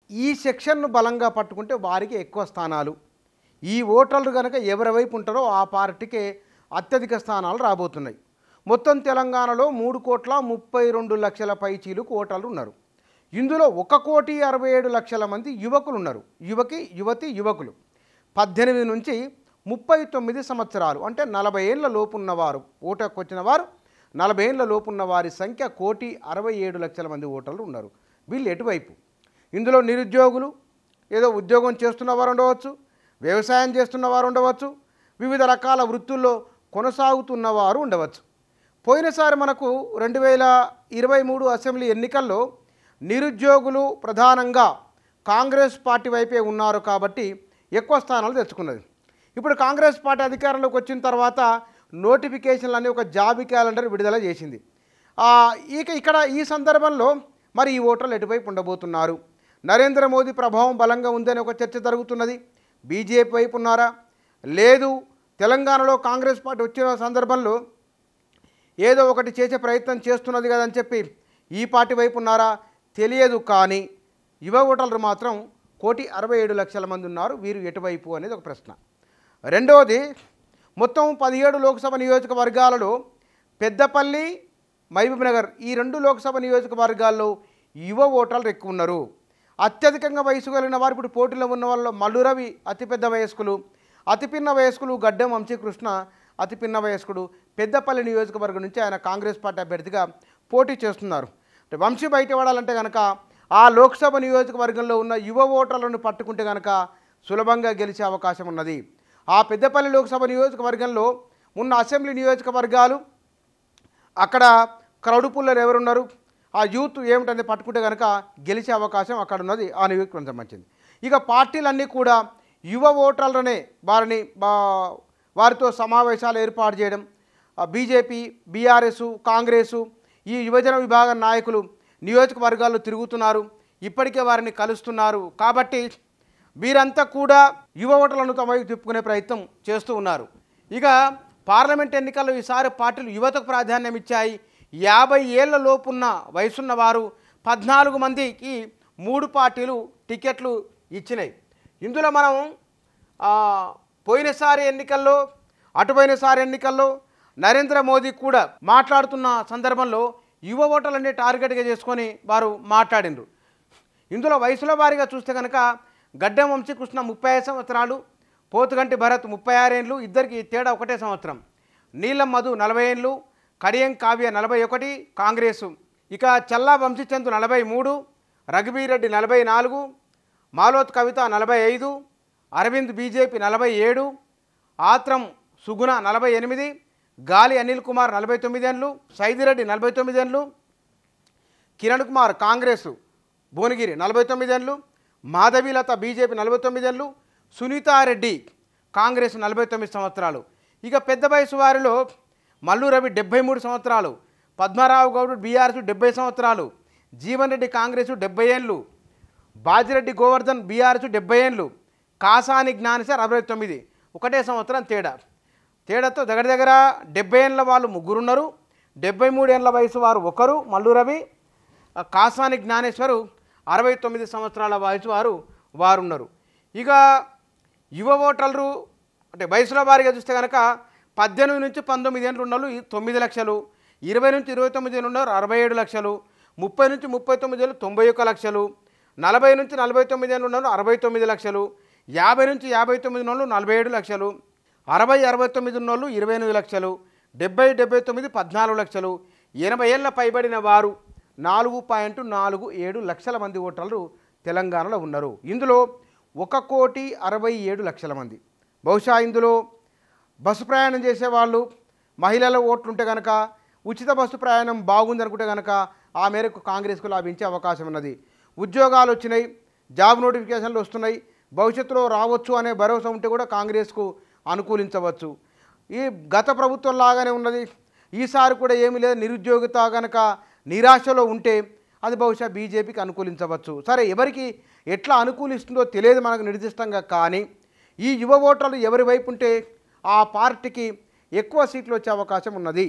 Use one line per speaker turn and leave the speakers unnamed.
ఈ సెక్షన్ను బలంగా పట్టుకుంటే వారికి ఎక్కువ స్థానాలు, ఈ ఓటర్లు కనుక ఎవరి వైపు ఉంటారో ఆ పార్టీకే అత్యధిక స్థానాలు రాబోతున్నాయి. మొత్తం తెలంగాణలో 3,32,00,000 పైచీలకు ఓటర్లు ఉన్నారు. ఇందులో 1,67,00,000 మంది యువకులు ఉన్నారు. యువకులు 18 నుంచి 39 సంవత్సరాలు, అంటే 40 ఏళ్ల లోపు ఉన్నవారు, ఓటుకు వచ్చిన వారు 40 ఏళ్ల లోపు ఉన్న వారి సంఖ్య 1,67,00,000 మంది ఓటర్లు ఉన్నారు. వీళ్ళు ఎటువైపు? ఇందులో నిరుద్యోగులు, ఏదో ఉద్యోగం చేస్తున్నవారు ఉండవచ్చు, వ్యవసాయం చేస్తున్నవారు ఉండవచ్చు, వివిధ రకాల వృత్తుల్లో కొనసాగుతున్నవారు ఉండవచ్చు. పోయినసారి మనకు 2023 అసెంబ్లీ ఎన్నికల్లో నిరుద్యోగులు ప్రధానంగా కాంగ్రెస్ పార్టీ వైపే ఉన్నారు కాబట్టి ఎక్కువ స్థానాలు తెచ్చుకున్నది. ఇప్పుడు కాంగ్రెస్ పార్టీ అధికారంలోకి వచ్చిన తర్వాత నోటిఫికేషన్లు అనే ఒక జాబ్ క్యాలెండర్ విడుదల చేసింది. ఇక్కడ ఈ సందర్భంలో మరి ఈ ఓటర్లు ఎటువైపు ఉండబోతున్నారు? నరేంద్ర మోదీ ప్రభావం బలంగా ఉందని ఒక చర్చ జరుగుతున్నది. బీజేపీ వైపు ఉన్నారా? లేదు, తెలంగాణలో కాంగ్రెస్ పార్టీ వచ్చిన సందర్భంలో ఏదో ఒకటి చేసే ప్రయత్నం చేస్తున్నది కదని చెప్పి ఈ పార్టీ వైపు ఉన్నారా? తెలియదు. కానీ యువ ఓటర్లు మాత్రం 1,67,00,000 మంది ఉన్నారు. వీరు ఎటువైపు అనేది ఒక ప్రశ్న. రెండవది, మొత్తం 17 లోక్సభ నియోజకవర్గాలలో పెద్దపల్లి, మహబూబ్నగర్ ఈ 2 లోక్సభ నియోజకవర్గాల్లో యువ ఓటర్లు ఎక్కువ ఉన్నారు. అత్యధికంగా వయసు కలిగిన వారు ఇప్పుడు పోటీలో ఉన్న వాళ్ళు మల్లు రవి అతిపెద్ద వయస్కులు, అతిపిన్న వయస్కులు గడ్డం వంశీకృష్ణ అతిపిన్న వయస్కుడు. పెద్దపల్లి నియోజకవర్గం నుంచి ఆయన కాంగ్రెస్ పార్టీ అభ్యర్థిగా పోటీ చేస్తున్నారు. వంశీ బయటపడాలంటే కనుక ఆ లోక్సభ నియోజకవర్గంలో ఉన్న యువ ఓటర్లను పట్టుకుంటే కనుక సులభంగా గెలిచే అవకాశం ఉన్నది. ఆ పెద్దపల్లి లోక్సభ నియోజకవర్గంలో ఉన్న అసెంబ్లీ నియోజకవర్గాలు అక్కడ క్రౌడ్ పుల్లర్ ఎవరున్నారు, ఆ యూత్ ఏమిటనేది పట్టుకుంటే కనుక గెలిచే అవకాశం అక్కడ ఉన్నది. ఆ నియోజకవర్గం సంబంధించింది. ఇక పార్టీలన్నీ కూడా యువ ఓటర్లనే వారితో సమావేశాలు ఏర్పాటు చేయడం, బీజేపీ, బీఆర్ఎస్, కాంగ్రెసు ఈ యువజన విభాగం నాయకులు నియోజకవర్గాల్లో తిరుగుతున్నారు, ఇప్పటికే వారిని కలుస్తున్నారు. కాబట్టి వీరంతా కూడా యువ ఓటర్లను తమ వైపు తిప్పుకునే ప్రయత్నం చేస్తూ ఉన్నారు. ఇక పార్లమెంట్ ఎన్నికల్లో ఈసారి పార్టీలు యువతకు ప్రాధాన్యం ఇచ్చాయి. 50 ఏళ్ల లోపున్న వయసున్న వారు 14 మందికి 3 పార్టీలు టికెట్లు ఇచ్చినాయి. ఇందులో మనం పోయినసారి ఎన్నికల్లో నరేంద్ర మోదీ కూడా మాట్లాడుతున్న సందర్భంలో యువ ఓటర్లన్నీ టార్గెట్గా చేసుకొని వారు మాట్లాడినరు. ఇందులో వయసుల వారీగా చూస్తే కనుక గడ్డం వంశీకృష్ణ 35 సంవత్సరాలు, పోతుగంటి భరత్ 36 ఏళ్ళు, ఇద్దరికి తేడా ఒకటే సంవత్సరం. నీలం మధు 40 ఏళ్ళు, కడియం కావ్య 41 కాంగ్రెసు. ఇక చల్లా వంశీచంద్ 43, రఘుబీరెడ్డి 44, మాలోత్ కవిత 45, అరవింద్ బీజేపీ 47, ఆత్రం సుగుణ 48, గాలి అనిల్ కుమార్ 49 ఏళ్ళు, సైదిరెడ్డి 49 ఏళ్ళు, కిరణ్ కుమార్ కాంగ్రెసు భువనగిరి 49 ఏళ్ళు, మాధవీలత బీజేపీ 49 ఏళ్ళు, సునీతారెడ్డి కాంగ్రెస్ 49 సంవత్సరాలు. ఇక పెద్ద వయసు వారిలో మల్లు రవి 73 సంవత్సరాలు, పద్మారావు గౌడ్ బీఆర్ఎస్ 70 సంవత్సరాలు, జీవన్ రెడ్డి కాంగ్రెసు 70 ఏళ్ళు, బాజిరెడ్డి గోవర్ధన్ బీఆర్ఎస్ 70 ఏళ్ళు, కాసాని జ్ఞానేశ్వర్ 69, ఒకటే సంవత్సరం తేడాతో దగ్గర 70 ఏళ్ళ వాళ్ళు 3 ఉన్నారు, 73 ఏళ్ళ వయసు వారు 1 మల్లు రవి, కాసాని జ్ఞానేశ్వరు 69 సంవత్సరాల వయసు వారు ఉన్నారు. ఇక యువ ఓటర్లు అంటే వయసుల వారిగా చూస్తే కనుక 18 నుంచి 19 ఏళ్ళు ఉన్నోళ్ళు 9 లక్షలు, 20 నుంచి 29 ఏళ్ళు ఉన్నారు 67 లక్షలు, 30 నుంచి 39 ఏళ్ళు 91 లక్షలు, 40 నుంచి 49 ఏళ్ళు ఉన్నోళ్ళు 69 లక్షలు, 50 నుంచి 59 ఉన్నోళ్ళు 47 లక్షలు, 60-69 ఉన్నోళ్ళు 28 లక్షలు, 70-79 14 లక్షలు, 80 ఏళ్ళ పైబడిన వారు 4.47 లక్షల మంది ఓటర్లు తెలంగాణలో ఉన్నారు. ఇందులో 1,67,00,000 మంది. బహుశా ఇందులో బస్సు ప్రయాణం చేసేవాళ్ళు, మహిళల ఓట్లుంటే కనుక ఉచిత బస్సు ప్రయాణం బాగుంది అనుకుంటే కనుక ఆ మేరకు కాంగ్రెస్కు లాభించే అవకాశం ఉన్నది. ఉద్యోగాలు వచ్చినాయి, జాబ్ నోటిఫికేషన్లు వస్తున్నాయి, భవిష్యత్తులో రావచ్చు అనే భరోసా ఉంటే కూడా కాంగ్రెస్కు అనుకూలించవచ్చు. ఈ గత ప్రభుత్వం లాగానే ఉన్నది, ఈసారి కూడా ఏమీ లేదు, నిరుద్యోగిత కనుక నిరాశలో ఉంటే అది బహుశా బీజేపీకి అనుకూలించవచ్చు. సరే, ఎవరికి ఎట్లా అనుకూలిస్తుందో తెలియదు మనకు నిర్దిష్టంగా. కానీ ఈ యువ ఓటర్లు ఎవరి వైపు ఉంటే ఆ పార్టీకి ఎక్కువ సీట్లు వచ్చే అవకాశం ఉన్నది.